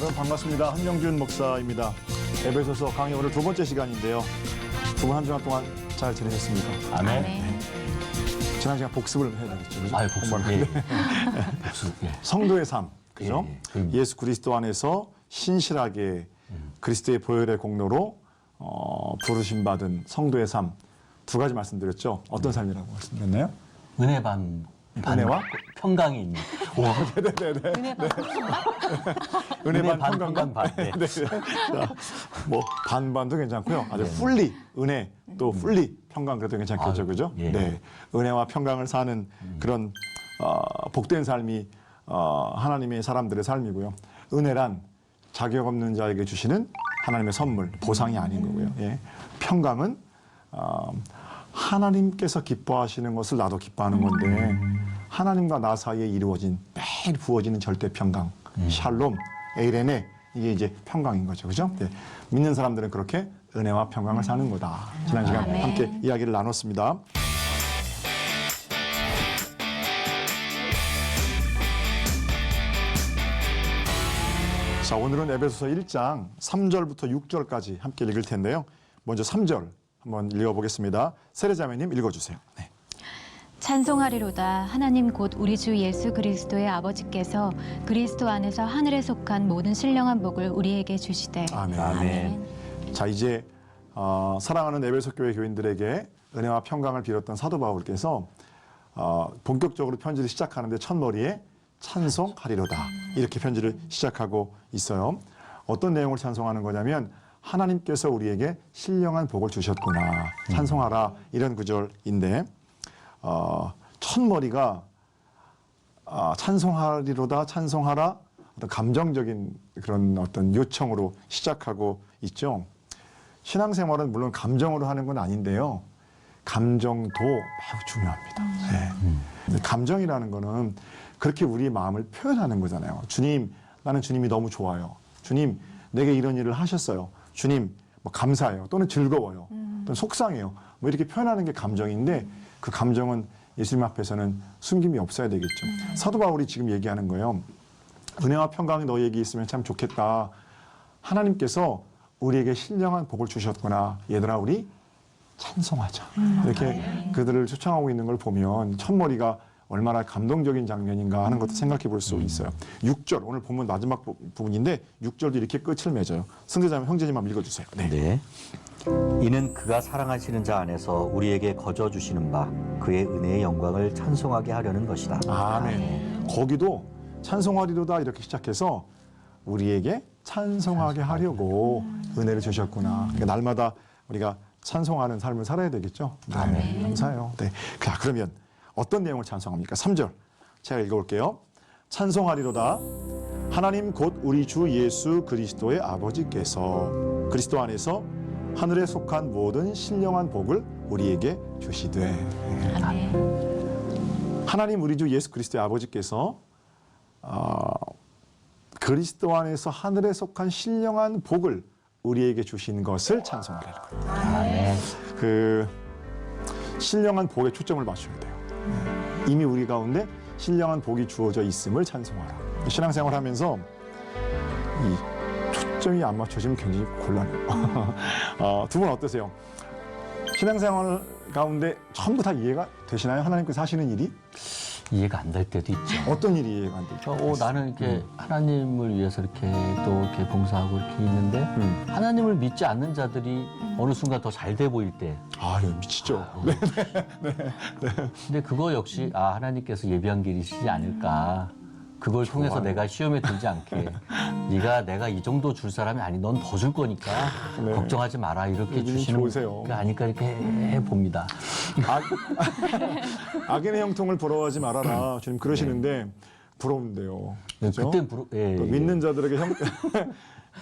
여러분 반갑습니다. 한명준 목사입니다. 에베소서 강의 오늘 두 번째 시간인데요. 두 분 한 주간 동안 잘 지내셨습니까? 아멘. 지난 시간 복습을 해야 되겠죠. 그죠? 아유, 복습. 예. 복습. 예. 성도의 삶, 그죠? 예. 예수 그리스도 안에서 신실하게 그리스도의 보혈의 공로로 부르심 받은 성도의 삶 두 가지 말씀드렸죠. 어떤 삶이라고 말씀드렸나요? 은혜 반 은혜와 평강이 있는. 네네네. 은혜 반 평강 반. 네. 네. 자, 뭐 반반도 괜찮고요. 아주 풀리 은혜 또 풀리 평강 그래도 괜찮겠죠, 그죠? 예. 네, 은혜와 평강을 사는 그런 복된 삶이 하나님의 사람들의 삶이고요. 은혜란 자격 없는 자에게 주시는 하나님의 선물, 보상이 아닌 거고요. 예. 평강은 하나님께서 기뻐하시는 것을 나도 기뻐하는 건데 하나님과 나 사이에 이루어진 매일 부어지는 절대 평강, 샬롬, 에이레네 이게 이제 평강인 거죠, 그죠? 네. 믿는 사람들은 그렇게 은혜와 평강을 사는 거다. 지난 시간 함께 이야기를 나눴습니다. 자, 오늘은 에베소서 1장 3절부터 6절까지 함께 읽을 텐데요. 먼저 3절 한번 읽어보겠습니다. 세례자매님 읽어주세요. 네. 찬송하리로다. 하나님 곧 우리 주 예수 그리스도의 아버지께서 그리스도 안에서 하늘에 속한 모든 신령한 복을 우리에게 주시되. 아멘. 아멘. 자, 이제 사랑하는 에베소 교회 교인들에게 은혜와 평강을 빌었던 사도 바울께서 본격적으로 편지를 시작하는데 첫머리에 찬송하리로다 이렇게 편지를 시작하고 있어요. 어떤 내용을 찬송하는 거냐면 하나님께서 우리에게 신령한 복을 주셨구나 찬송하라 이런 구절인데 첫머리가 찬송하리로다 찬송하라 어떤 감정적인 그런 어떤 요청으로 시작하고 있죠. 신앙생활은 물론 감정으로 하는 건 아닌데요. 감정도 매우 중요합니다. 네. 감정이라는 거는 그렇게 우리의 마음을 표현하는 거잖아요. 주님, 나는 주님이 너무 좋아요. 주님, 내게 이런 일을 하셨어요. 주님, 뭐 감사해요. 또는 즐거워요. 또는 속상해요. 뭐 이렇게 표현하는 게 감정인데 그 감정은 예수님 앞에서는 숨김이 없어야 되겠죠. 사도 바울이 지금 얘기하는 거예요. 은혜와 평강이 너희에게 있으면 참 좋겠다. 하나님께서 우리에게 신령한 복을 주셨구나. 얘들아, 우리 찬송하자. 이렇게 그들을 초청하고 있는 걸 보면 첫머리가 얼마나 감동적인 장면인가 하는 것도 생각해 볼 수 있어요. 6절, 오늘 본문 마지막 부분인데 6절도 이렇게 끝을 맺어요. 승대자매 형제님 한번 읽어주세요. 네. 네. 이는 그가 사랑하시는 자 안에서 우리에게 거저 주시는 바 그의 은혜의 영광을 찬송하게 하려는 것이다. 아멘. 거기도 찬송하리로다 이렇게 시작해서 우리에게 찬송하게 하려고 은혜를 주셨구나. 그러니까 날마다 우리가 찬송하는 삶을 살아야 되겠죠. 네, 감사해요. 네. 자, 그러면 어떤 내용을 찬송합니까? 3절 제가 읽어볼게요. 찬송하리로다. 하나님 곧 우리 주 예수 그리스도의 아버지께서 그리스도 안에서 하늘에 속한 모든 신령한 복을 우리에게 주시되. 하나님 우리 주 예수 그리스도의 아버지께서 그리스도 안에서 하늘에 속한 신령한 복을 우리에게 주신 것을 찬송하라는 거예요. 그 신령한 복에 초점을 맞춰야 돼요. 이미 우리 가운데 신령한 복이 주어져 있음을 찬송하라. 신앙생활 하면서 이 초점이 안 맞춰지면 굉장히 곤란해요. 두 분 어떠세요? 신앙생활 가운데 전부 다 이해가 되시나요? 하나님께서 하시는 일이? 이해가 안 될 때도 있죠. 어떤 일이 이해가 안 되죠? 나는 이렇게 하나님을 위해서 이렇게 또 이렇게 봉사하고 이렇게 있는데 하나님을 믿지 않는 자들이 어느 순간 더 잘 돼 보일 때. 아, 이거 미치죠. 근데 그거 역시 하나님께서 예비한 길이시지 않을까. 그걸 통해서 내가 시험에 들지 않게 네가 내가 이 정도 줄 사람이 아니 넌 더 줄 거니까 네. 걱정하지 마라 이렇게 주시는 좋으세요. 게 아닐까 이렇게 해봅니다. 악인의 형통을 부러워하지 말아라. 주님 그러시는데 부러운데요. 그렇죠? 그땐 믿는 자들에게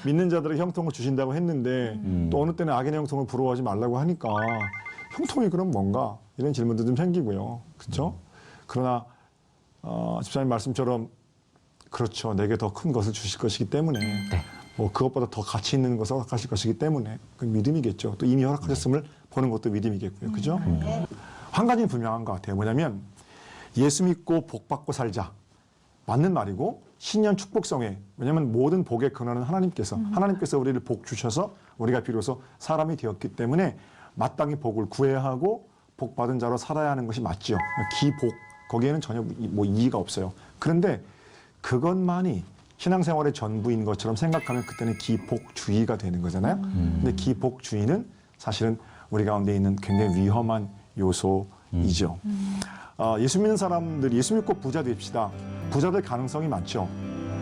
믿는 자들에게 형통을 주신다고 했는데 또 어느 때는 악인의 형통을 부러워하지 말라고 하니까 형통이 그럼 뭔가 이런 질문도 좀 생기고요. 그렇죠? 그러나 집사님 말씀처럼 그렇죠. 내게 더 큰 것을 주실 것이기 때문에 뭐 그것보다 더 가치 있는 것을 허락하실 것이기 때문에 그 믿음이겠죠. 또 이미 허락하셨음을 보는 것도 믿음이겠고요. 그죠? 한 가지는 분명한 것 같아요. 뭐냐면 예수 믿고 복 받고 살자. 맞는 말이고 신년 축복성에 왜냐하면 모든 복의 근원은 하나님께서 우리를 복 주셔서 우리가 비로소 사람이 되었기 때문에 마땅히 복을 구해야 하고 복 받은 자로 살아야 하는 것이 맞지요. 기복 거기에는 전혀 뭐 이의가 없어요. 그런데 그것만이 신앙생활의 전부인 것처럼 생각하면 그때는 기복주의가 되는 거잖아요. 근데 기복주의는 사실은 우리 가운데 있는 굉장히 위험한 요소이죠. 예수 믿는 사람들이 예수 믿고 부자 됩시다. 부자 될 가능성이 많죠.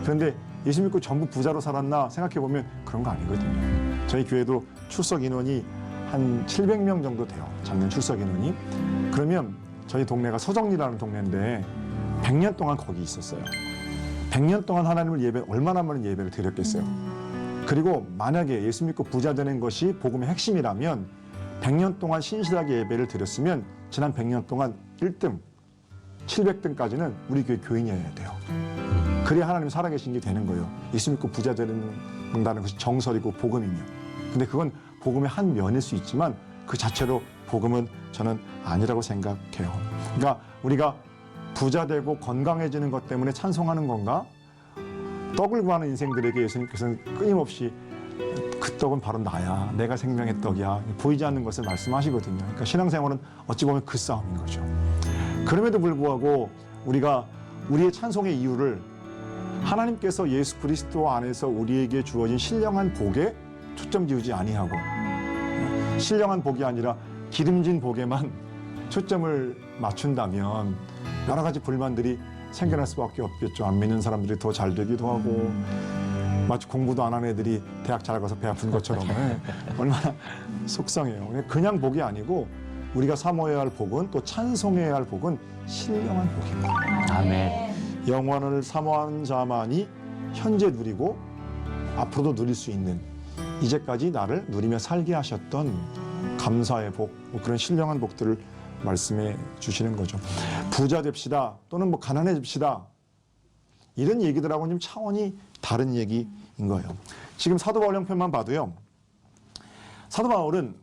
그런데 예수 믿고 전부 부자로 살았나 생각해 보면 그런 거 아니거든요. 저희 교회도 출석 인원이 한 700명 정도 돼요. 작년 출석 인원이. 그러면 저희 동네가 서정리라는 동네인데 100년 동안 거기 있었어요. 100년 동안 하나님을 얼마나 많은 예배를 드렸겠어요. 그리고 만약에 예수 믿고 부자 되는 것이 복음의 핵심이라면 100년 동안 신실하게 예배를 드렸으면 지난 100년 동안 1등, 700등까지는 우리 교회 교인이어야 돼요. 그래야 하나님 살아계신 게 되는 거예요. 예수 믿고 부자 된다는 것이 정설이고 복음이며. 근데 그건 복음의 한 면일 수 있지만 그 자체로 복음은 저는 아니라고 생각해요. 그러니까 우리가 부자 되고 건강해지는 것 때문에 찬송하는 건가? 떡을 구하는 인생들에게 예수님께서는 끊임없이 그 떡은 바로 나야. 내가 생명의 떡이야. 보이지 않는 것을 말씀하시거든요. 그러니까 신앙생활은 어찌 보면 그 싸움인 거죠. 그럼에도 불구하고 우리가 우리의 찬송의 이유를 하나님께서 예수 그리스도 안에서 우리에게 주어진 신령한 복에 초점 지우지 아니하고 신령한 복이 아니라 기름진 복에만 초점을 맞춘다면 여러 가지 불만들이 생겨날 수밖에 없겠죠. 안 믿는 사람들이 더 잘 되기도 하고 마치 공부도 안 하는 애들이 대학 잘 가서 배 아픈 것처럼 얼마나 속상해요. 그냥 복이 아니고 우리가 사모해야 할 복은 또 찬송해야 할 복은 신령한 복입니다. 아멘. 영원을 사모하는 자만이 현재 누리고 앞으로도 누릴 수 있는 이제까지 나를 누리며 살게 하셨던 감사의 복, 뭐 그런 신령한 복들을 말씀해 주시는 거죠. 부자 됩시다 또는 뭐 가난해집시다 이런 얘기들하고는 좀 차원이 다른 얘기인 거예요. 지금 사도 바울 형편만 봐도요. 사도 바울은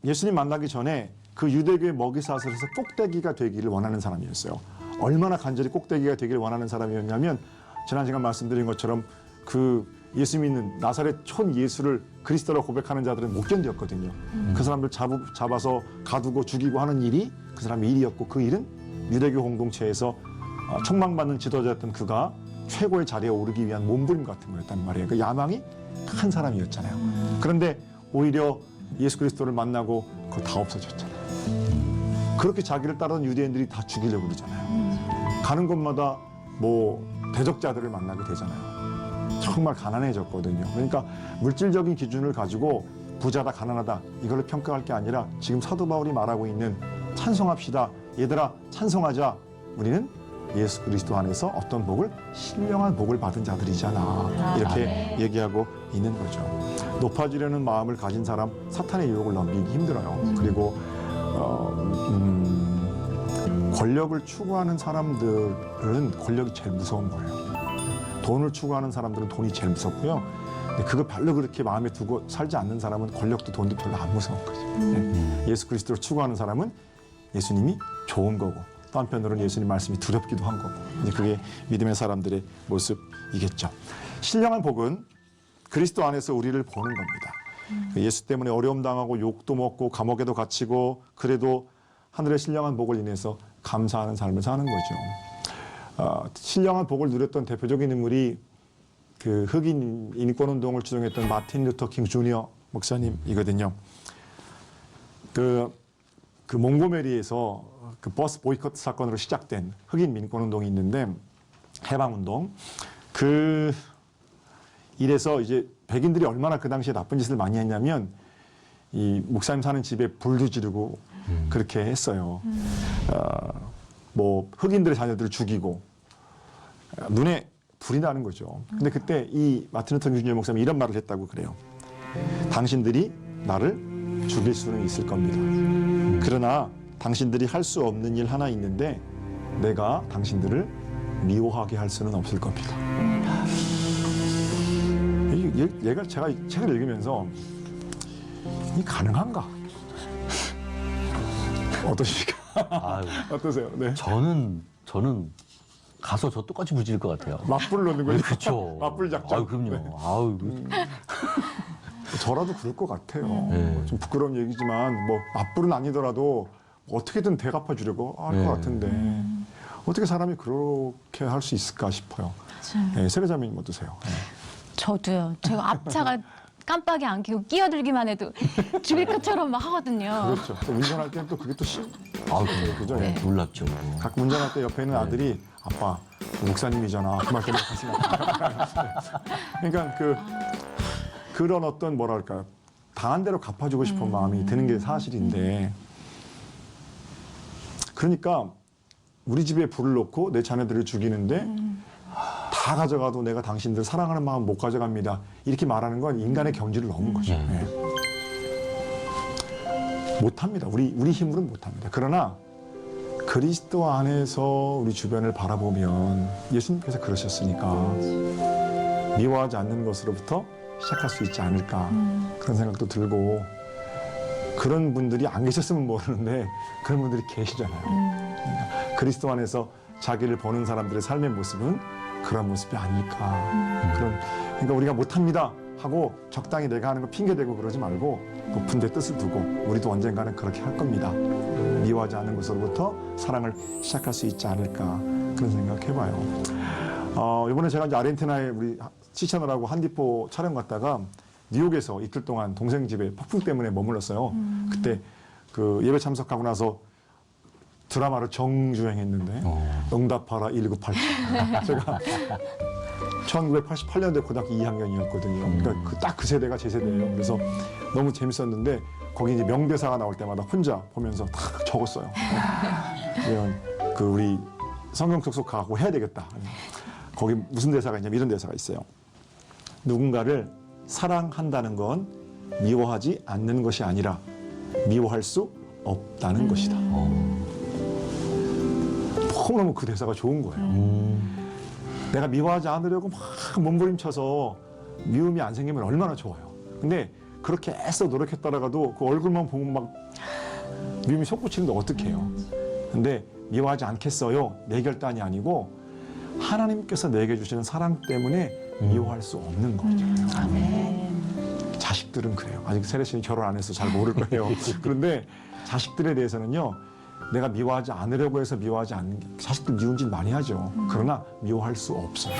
예수님 만나기 전에 그 유대교의 먹이사슬에서 꼭대기가 되기를 원하는 사람이었어요. 얼마나 간절히 꼭대기가 되기를 원하는 사람이었냐면 지난 시간 말씀드린 것처럼 그 예수 믿는 나사렛 촌 예수를 그리스도로 고백하는 자들은 못 견뎠거든요. 그 사람들 잡아서 가두고 죽이고 하는 일이 그 사람의 일이었고 그 일은 유대교 공동체에서 촉망받는 지도자였던 그가 최고의 자리에 오르기 위한 몸부림 같은 거였단 말이에요. 그 야망이 큰 사람이었잖아요. 그런데 오히려 예수 그리스도를 만나고 그거 다 없어졌잖아요. 그렇게 자기를 따르는 유대인들이 다 죽이려고 그러잖아요. 가는 곳마다 뭐 대적자들을 만나게 되잖아요. 정말 가난해졌거든요. 그러니까 물질적인 기준을 가지고 부자다 가난하다 이걸로 평가할 게 아니라 지금 사도 바울이 말하고 있는 찬송합시다. 얘들아 찬송하자. 우리는 예수 그리스도 안에서 어떤 복을 신령한 복을 받은 자들이잖아. 이렇게 얘기하고 있는 거죠. 높아지려는 마음을 가진 사람 사탄의 유혹을 넘기기 힘들어요. 그리고 권력을 추구하는 사람들은 권력이 제일 무서운 거예요. 돈을 추구하는 사람들은 돈이 제일 무섭고요. 근데 그거 별로 그렇게 마음에 두고 살지 않는 사람은 권력도 돈도 별로 안 무서운 거죠. 예수 그리스도를 추구하는 사람은 예수님이 좋은 거고 또 한편으로는 예수님 말씀이 두렵기도 한 거고 이제 그게 믿음의 사람들의 모습이겠죠. 신령한 복은 그리스도 안에서 우리를 보는 겁니다. 예수 때문에 어려움 당하고 욕도 먹고 감옥에도 갇히고 그래도 하늘의 신령한 복을 인해서 감사하는 삶을 사는 거죠. 신령한 복을 누렸던 대표적인 인물이 그 흑인 인권운동을 주동했던 마틴 루터 킹 주니어 목사님이거든요. 그 몽고메리에서 그 버스 보이콧 사건으로 시작된 흑인 민권운동이 있는데 해방운동 그 이래서 이제 백인들이 얼마나 그 당시에 나쁜 짓을 많이 했냐면 이 목사님 사는 집에 불도 지르고 그렇게 했어요. 뭐 흑인들의 자녀들을 죽이고 눈에 불이 나는 거죠. 근데 그때 이 마틴 루터 주니어 목사님이 이런 말을 했다고 그래요. 당신들이 나를 죽일 수는 있을 겁니다. 그러나 당신들이 할 수 없는 일 하나 있는데 내가 당신들을 미워하게 할 수는 없을 겁니다. 제가 이 책을 읽으면서 이 가능한가? 어떠십니까? 아유, 어떠세요? 네. 저는 가서 저 똑같이 부질 것 같아요. 맞불을 넣는 거죠. 그렇죠. 맞불 작전. 아유, 그럼요. 네. 아유, 저라도 그럴 것 같아요. 네. 좀 부끄러운 얘기지만 뭐 맞불은 아니더라도 어떻게든 대갚아 주려고 할 것 네. 같은데 어떻게 사람이 그렇게 할 수 있을까 싶어요. 맞아요. 네, 세례자매님 어떠세요? 네. 저도요. 제가 앞차가 깜빡이 안 켜고 끼어들기만 해도 죽일 것처럼 막 하거든요. 그렇죠. 또 운전할 때는 또 그게 또 아유, 그죠? 네. 놀랍죠. 가끔 운전할 때 옆에 있는 아들이 아빠 그 목사님이잖아. 그 말 때문에 가슴이 아파. 그러니까 그런 어떤 뭐랄까 당한 대로 갚아주고 싶은 마음이 드는 게 사실인데 그러니까 우리 집에 불을 놓고 내 자녀들을 죽이는데 다 가져가도 내가 당신들 사랑하는 마음 못 가져갑니다. 이렇게 말하는 건 인간의 경지를 넘은 거죠. 네. 못합니다. 우리 힘으로는 못합니다. 그러나 그리스도 안에서 우리 주변을 바라보면 예수님께서 그러셨으니까 미워하지 않는 것으로부터 시작할 수 있지 않을까 그런 생각도 들고 그런 분들이 안 계셨으면 모르는데 그런 분들이 계시잖아요. 그러니까 그리스도 안에서 자기를 보는 사람들의 삶의 모습은 그런 모습이 아닐까. 그러니까 우리가 못합니다 하고 적당히 내가 하는 거 핑계대고 그러지 말고 높은 데 뜻을 두고 우리도 언젠가는 그렇게 할 겁니다. 미워하지 않는 것으로부터 사랑을 시작할 수 있지 않을까 그런 생각 해봐요. 이번에 제가 이제 아르헨티나에 우리 시청하라고 한디포 촬영 갔다가 뉴욕에서 이틀 동안 동생 집에 폭풍 때문에 머물렀어요. 그때 그 예배 참석하고 나서 드라마를 정주행했는데 응답하라 1987. 제가 1988년도에 고등학교 2학년이었거든요. 그러니까 딱 그 세대가 제 세대예요. 그래서 너무 재밌었는데 거기 이제 명대사가 나올 때마다 혼자 보면서 딱 적었어요. 이런 그 우리 성경 속속하고 해야 되겠다. 거기 무슨 대사가 있냐면 이런 대사가 있어요. 누군가를 사랑한다는 건 미워하지 않는 것이 아니라 미워할 수 없다는 것이다. 너무너무 그 대사가 좋은 거예요. 내가 미워하지 않으려고 막 몸부림쳐서 미움이 안 생기면 얼마나 좋아요. 근데 그렇게 애써 노력했다가도 그 얼굴만 보면 막 미움이 솟구치는데 어떡해요. 근데 미워하지 않겠어요. 내 결단이 아니고 하나님께서 내게 주시는 사랑 때문에 미워할 수 없는 거죠. 자식들은 그래요. 아직 세례 씨는 결혼 안 해서 잘 모를 거예요. 그런데 자식들에 대해서는요. 내가 미워하지 않으려고 해서 미워하지 않는 게 자식들 미움짓 많이 하죠. 그러나 미워할 수 없어요.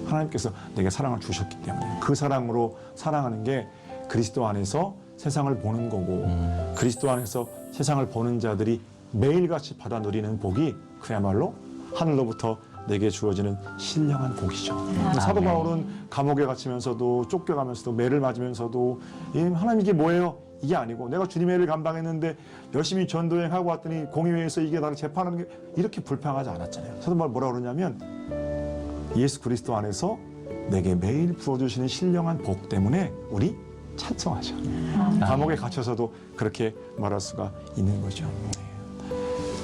하나님께서 내게 사랑을 주셨기 때문에 그 사랑으로 사랑하는 게 그리스도 안에서 세상을 보는 거고 그리스도 안에서 세상을 보는 자들이 매일같이 받아 누리는 복이 그야말로 하늘로부터 내게 주어지는 신령한 복이죠. 사도 바울은 감옥에 갇히면서도 쫓겨가면서도 매를 맞으면서도 하나님 이게 뭐예요? 이게 아니고 내가 주님의 일을 감당했는데 열심히 전도행하고 왔더니 공의회에서 이게 나를 재판하는 게 이렇게 불평하지 않았잖아요. 사도 바울 뭐라 그러냐면 예수 그리스도 안에서 내게 매일 부어주시는 신령한 복 때문에 우리 찬송하죠. 감옥에 갇혀서도 그렇게 말할 수가 있는 거죠.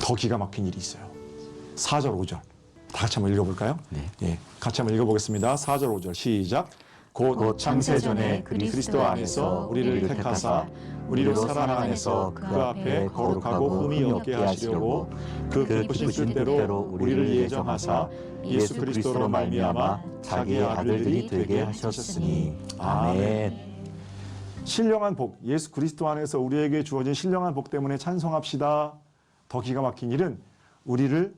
더 기가 막힌 일이 있어요. 4절, 5절. 다 같이 한번 읽어볼까요? 네. 예, 같이 한번 읽어보겠습니다. 4절, 5절 시작. 곧 창세전에 그리스도 안에서 우리를 택하사 우리로 사랑 안에서 그 앞에 거룩하고 흠이 없게 하시려고 그 기쁘신 뜻대로 우리를 예정하사 예수 그리스도로 말미암아 자기의 아들들이 되게 하셨으니. 아멘. 신령한 복, 예수 그리스도 안에서 우리에게 주어진 신령한 복 때문에 찬송합시다. 더 기가 막힌 일은 우리를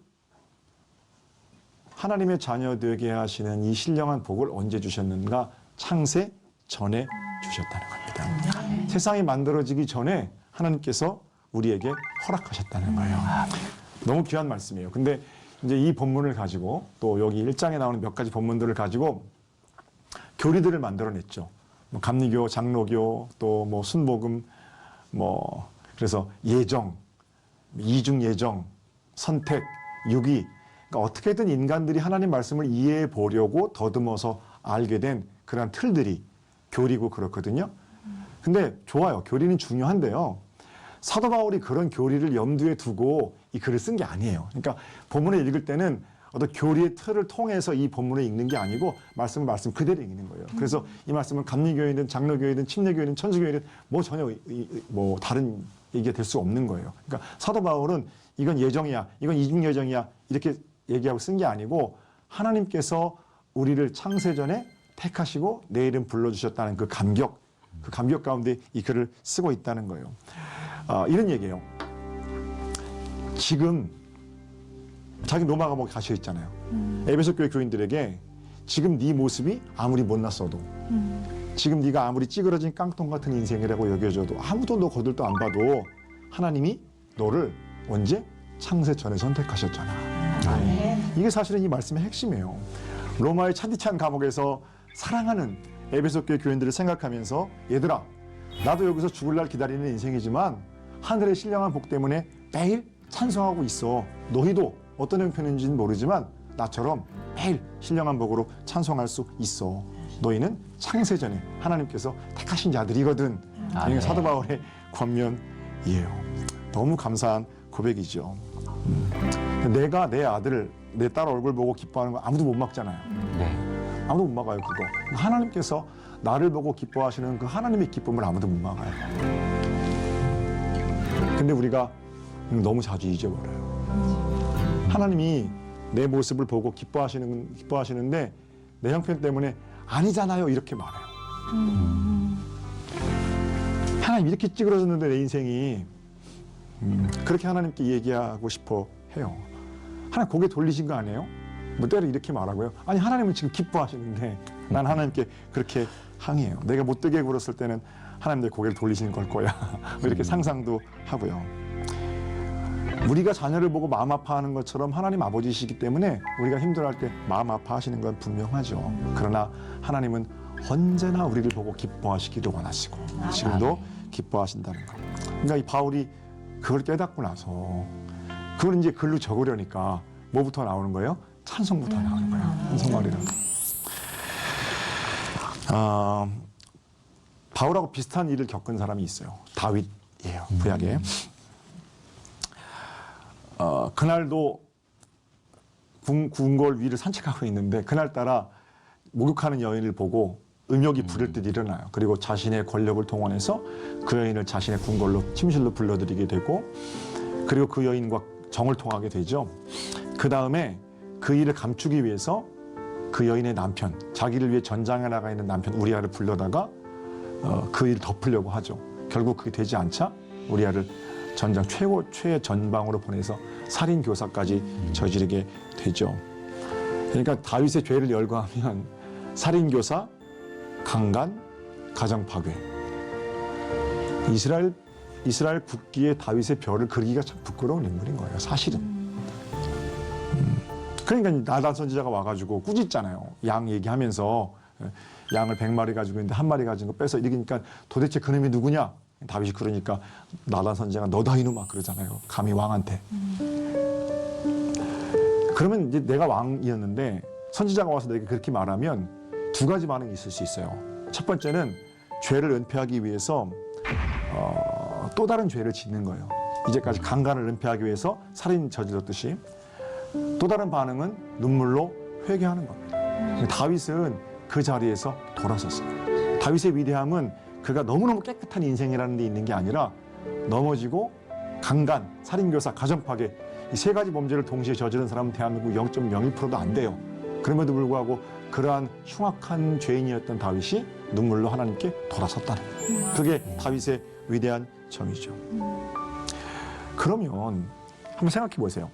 하나님의 자녀 되게 하시는 이 신령한 복을 언제 주셨는가? 창세 전에 주셨다는 겁니다. 세상이 만들어지기 전에 하나님께서 우리에게 허락하셨다는 거예요. 너무 귀한 말씀이에요. 근데 이제 이 본문을 가지고 또 여기 1장에 나오는 몇 가지 본문들을 가지고 교리들을 만들어냈죠. 뭐 감리교, 장로교, 또 뭐 순복음, 뭐 그래서 예정, 이중 예정, 선택, 유기. 그러니까 어떻게든 인간들이 하나님 말씀을 이해해 보려고 더듬어서 알게 된 그런 틀들이 교리고 그렇거든요. 근데 좋아요. 교리는 중요한데요. 사도 바울이 그런 교리를 염두에 두고 이 글을 쓴 게 아니에요. 그러니까 본문을 읽을 때는 어떤 교리의 틀을 통해서 이 본문을 읽는 게 아니고 말씀 그대로 읽는 거예요. 그래서 이 말씀은 감리교회든 장로교회든 침례교회든 천주교회든 뭐 전혀 뭐 다른 얘기가 될 수 없는 거예요. 그러니까 사도 바울은 이건 예정이야, 이건 이중 예정이야 이렇게 얘기하고 쓴 게 아니고 하나님께서 우리를 창세전에 택하시고 내 이름 불러주셨다는 그 감격 가운데 이 글을 쓰고 있다는 거예요. 이런 얘기예요. 지금 자기 로마 감옥에 갇혀 있잖아요. 에베소 교회 교인들에게 지금 네 모습이 아무리 못났어도 지금 네가 아무리 찌그러진 깡통 같은 인생이라고 여겨져도 아무도 너 거들떠 안 봐도 하나님이 너를 언제? 창세 전에 선택하셨잖아. 이게 사실은 이 말씀의 핵심이에요. 로마의 찬디찬 감옥에서 사랑하는 에베소 교회 교인들을 생각하면서 얘들아 나도 여기서 죽을 날 기다리는 인생이지만 하늘의 신령한 복 때문에 매일 찬송하고 있어. 너희도 어떤 형편인지는 모르지만 나처럼 매일 신령한 복으로 찬송할 수 있어. 너희는 창세전에 하나님께서 택하신 자들이거든. 이게 사도 바울의 권면이에요. 너무 감사한 고백이죠. 내가 내 아들, 내 딸 얼굴 보고 기뻐하는 거 아무도 못 막잖아요. 네. 아무도 못 막아요, 그거. 하나님께서 나를 보고 기뻐하시는 그 하나님의 기쁨을 아무도 못 막아요. 근데 우리가 너무 자주 잊어버려요. 하나님이 내 모습을 보고 기뻐하시는데 내 형편 때문에 아니잖아요, 이렇게 말해요. 하나님 이렇게 찌그러졌는데 내 인생이 그렇게 하나님께 얘기하고 싶어 해요. 하나님 고개 돌리신 거 아니에요? 뭐 때로 이렇게 말하고요. 아니 하나님은 지금 기뻐하시는데 난 하나님께 그렇게 항의해요. 내가 못되게 굴었을 때는 하나님 내 고개를 돌리시는 걸 거야. 이렇게 상상도 하고요. 우리가 자녀를 보고 마음 아파하는 것처럼 하나님 아버지시기 때문에 우리가 힘들어할 때 마음 아파하시는 건 분명하죠. 그러나 하나님은 언제나 우리를 보고 기뻐하시기를 원하시고 지금도 기뻐하신다는 거. 그러니까 이 바울이 그걸 깨닫고 나서 그걸 이제 글로 적으려니까 뭐부터 나오는 거예요? 찬송부터 나오는 거예요. 찬송말이라. 바울하고 비슷한 일을 겪은 사람이 있어요. 다윗이에요. 구약에. 그날도 궁궐 위를 산책하고 있는데 그날따라 목욕하는 여인을 보고 음욕이 부를 듯 일어나요. 그리고 자신의 권력을 동원해서 그 여인을 자신의 궁궐로 침실로 불러들이게 되고 그리고 그 여인과 정을 통하게 되죠. 그 다음에 그 일을 감추기 위해서 그 여인의 남편, 자기를 위해 전장에 나가 있는 남편 우리아를 불러다가 그 일을 덮으려고 하죠. 결국 그게 되지 않자 우리아를 전장 최의 전방으로 보내서 살인 교사까지 저지르게 되죠. 그러니까 다윗의 죄를 열거하면 살인 교사, 강간, 가정 파괴. 이스라엘 국기에 다윗의 별을 그리기가 참 부끄러운 인물인 거예요. 사실은. 그러니까 나단 선지자가 와가지고 꾸짖잖아요. 양 얘기하면서 양을 100마리 가지고 있는데 한 마리 가진 거 빼서 이러니까 도대체 그놈이 누구냐? 다윗이 그러니까 나단 선지자가 너다 이놈아 그러잖아요. 감히 왕한테. 그러면 이제 내가 왕이었는데 선지자가 와서 내게 그렇게 말하면 두 가지 반응이 있을 수 있어요. 첫 번째는 죄를 은폐하기 위해서 또 다른 죄를 짓는 거예요. 이제까지 강간을 은폐하기 위해서 살인 저질렀듯이. 또 다른 반응은 눈물로 회개하는 겁니다. 다윗은 그 자리에서 돌아섰어요. 다윗의 위대함은 그가 너무너무 깨끗한 인생이라는 데 있는 게 아니라 넘어지고 강간, 살인교사, 가정파괴 이 세 가지 범죄를 동시에 저지른 사람은 대한민국 0.01%도 안 돼요. 그럼에도 불구하고 그러한 흉악한 죄인이었던 다윗이 눈물로 하나님께 돌아섰다는 거예요. 그게 다윗의 위대한 점이죠. 그러면 한번 생각해 보세요.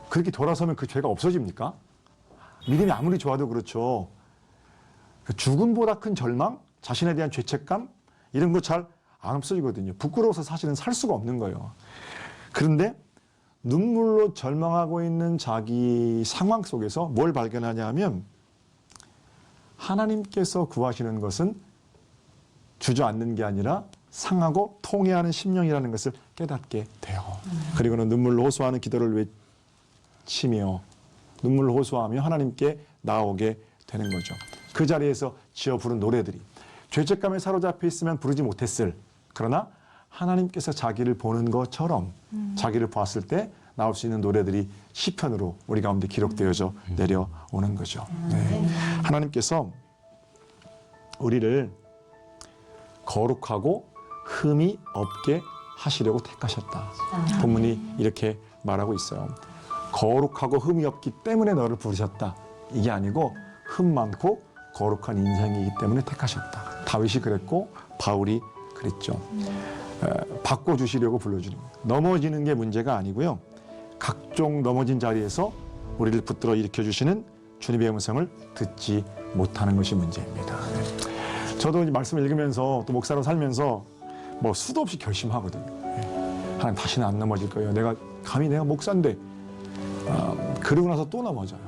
그렇게 돌아서면 그 죄가 없어집니까? 믿음이 아무리 좋아도 그렇죠. 죽음보다 큰 절망, 자신에 대한 죄책감 이런 거 잘 안 없어지거든요. 부끄러워서 사실은 살 수가 없는 거예요. 그런데 눈물로 절망하고 있는 자기 상황 속에서 뭘 발견하냐 하면 하나님께서 구하시는 것은 주저앉는 게 아니라 상하고 통회하는 심령이라는 것을 깨닫게 돼요. 그리고는 눈물로 호소하는 기도를 외치며 눈물로 호소하며 하나님께 나오게 되는 거죠. 그 자리에서 지어 부른 노래들이 죄책감에 사로잡혀 있으면 부르지 못했을 그러나 하나님께서 자기를 보는 것처럼 자기를 보았을 때 나올 수 있는 노래들이 시편으로 우리 가운데 기록되어져 내려오는 거죠. 네. 하나님께서 우리를 거룩하고 흠이 없게 하시려고 택하셨다. 본문이 이렇게 말하고 있어요. 거룩하고 흠이 없기 때문에 너를 부르셨다. 이게 아니고 흠 많고 거룩한 인생이기 때문에 택하셨다. 다윗이 그랬고 바울이 그랬죠. 바꿔주시려고 불러주는 거예요. 넘어지는 게 문제가 아니고요. 각종 넘어진 자리에서 우리를 붙들어 일으켜주시는 주님의 음성을 듣지 못하는 것이 문제입니다. 저도 이 말씀을 읽으면서 또 목사로 살면서 뭐 수도 없이 결심하거든요. 하나님 다시는 안 넘어질 거예요. 감히 내가 목사인데 그러고 나서 또 넘어져요.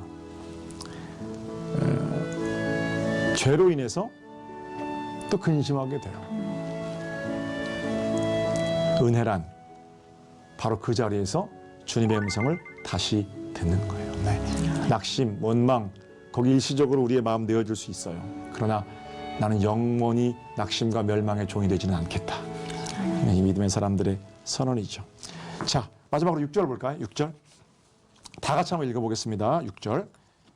죄로 인해서 또 근심하게 돼요. 은혜란 바로 그 자리에서 주님의 음성을 다시 듣는 거예요. 네. 낙심, 원망, 거기 일시적으로 우리의 마음 내어줄 수 있어요. 그러나 나는 영원히 낙심과 멸망의 종이 되지는 않겠다. 이 믿음의 사람들의 선언이죠. 자, 마지막으로 6절 볼까요? 6절. 다 같이 한번 읽어보겠습니다. 6절.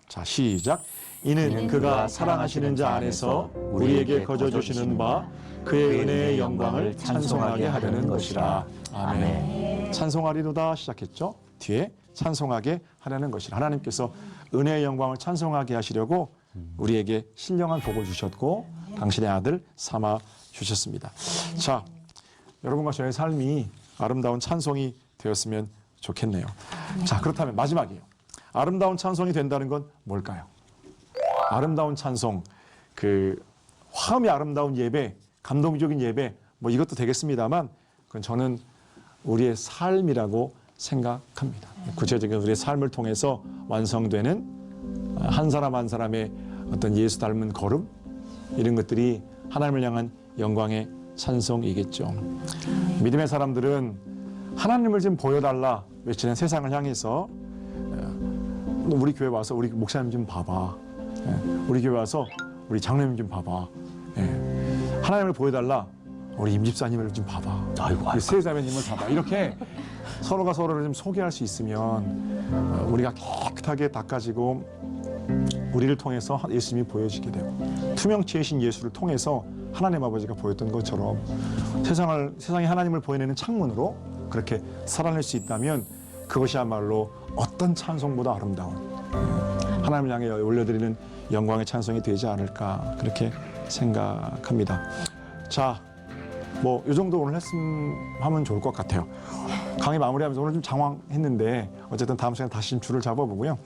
자, 시작. 이는 그가 사랑하시는 자 안에서 우리에게 거저주시는 바 그의 은혜의 영광을 찬송하게 하려는 것이라. 아멘. 찬송하리로다 시작했죠. 뒤에 찬송하게 하려는 것이라. 하나님께서 은혜의 영광을 찬송하게 하시려고 우리에게 신령한 복을 주셨고 당신의 아들 삼아 주셨습니다. 자, 여러분과 저의 삶이 아름다운 찬송이 되었으면 좋겠네요. 자, 그렇다면 마지막이에요. 아름다운 찬송이 된다는 건 뭘까요? 아름다운 찬송, 그 화음이 아름다운 예배, 감동적인 예배, 뭐 이것도 되겠습니다만 그건 저는 우리의 삶이라고 생각합니다. 구체적인 우리의 삶을 통해서 완성되는 한 사람 한 사람의 어떤 예수 닮은 걸음, 이런 것들이 하나님을 향한 영광의 찬송이겠죠. 믿음의 사람들은 하나님을 좀 보여달라 외치는 세상을 향해서 우리 교회 와서 우리 목사님 좀 봐봐. 우리 교회 와서 우리 장로님 좀 봐봐. 하나님을 보여달라. 우리 임집사님을 좀 봐봐. 우리 세자매님을 봐봐. 이렇게 서로가 서로를 좀 소개할 수 있으면 우리가 깨끗하게 닦아지고 우리를 통해서 예수님이 보여지게 되고 투명체이신 예수를 통해서 하나님 아버지가 보였던 것처럼 세상에 하나님을 보여내는 창문으로 그렇게 살아낼 수 있다면 그것이야말로 어떤 찬송보다 아름다운 하나님을 향해 올려드리는 영광의 찬송이 되지 않을까 그렇게 생각합니다. 자, 뭐 이 정도 오늘 하면 좋을 것 같아요. 강의 마무리하면서 오늘 좀 장황했는데 어쨌든 다음 시간에 다시 좀 줄을 잡아보고요.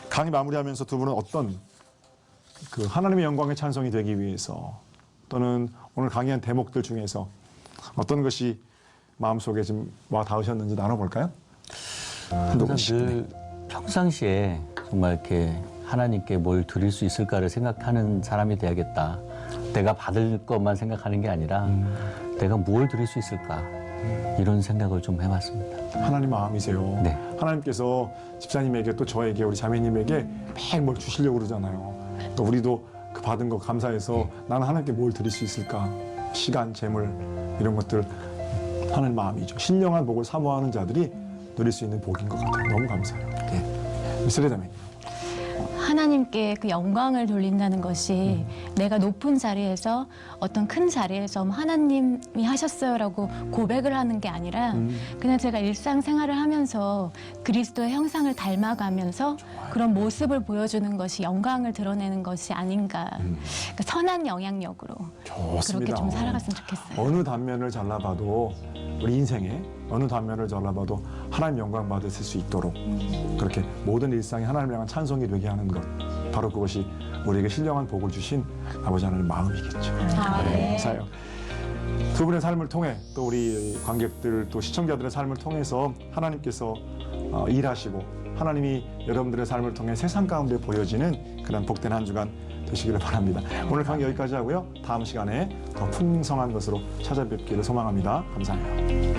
강의 마무리하면서 두 분은 어떤 그 하나님의 영광의 찬송이 되기 위해서 또는 오늘 강의한 대목들 중에서 어떤 것이 마음속에 좀 와 닿으셨는지 나눠볼까요? 늘 평상시에 정말 이렇게 하나님께 뭘 드릴 수 있을까를 생각하는 사람이 돼야겠다. 내가 받을 것만 생각하는 게 아니라 내가 뭘 드릴 수 있을까 이런 생각을 좀 해봤습니다. 하나님 마음이세요. 네. 하나님께서 집사님에게 또 저에게 우리 자매님에게 막 뭘 주시려고 그러잖아요. 또 우리도 그 받은 거 감사해서 나는 하나님께 뭘 드릴 수 있을까? 시간, 재물 이런 것들 하나님 마음이죠. 신령한 복을 사모하는 자들이 누릴 수 있는 복인 것 같아요. 너무 감사해요. 네. 미스레 자매. 하나님께 그 영광을 돌린다는 것이 내가 높은 자리에서 어떤 큰 자리에서 하나님이 하셨어요라고 고백을 하는 게 아니라 그냥 제가 일상생활을 하면서 그리스도의 형상을 닮아가면서 그런 모습을 보여주는 것이 영광을 드러내는 것이 아닌가. 그러니까 선한 영향력으로 좋습니다. 그렇게 좀 살아갔으면 좋겠어요. 어느 단면을 잘라봐도 우리 인생에 어느 단면을 잘라봐도 하나님 영광 받으실 수 있도록 그렇게 모든 일상이 하나님을 향한 찬송이 되게 하는 것 바로 그것이 우리에게 신령한 복을 주신 아버지 하나님의 마음이겠죠. 네, 감사해요. 두 분의 삶을 통해 또 우리 관객들 또 시청자들의 삶을 통해서 하나님께서 일하시고 하나님이 여러분들의 삶을 통해 세상 가운데 보여지는 그런 복된 한 주간 되시기를 바랍니다. 오늘 강의 여기까지 하고요. 다음 시간에 더 풍성한 것으로 찾아뵙기를 소망합니다. 감사합니다.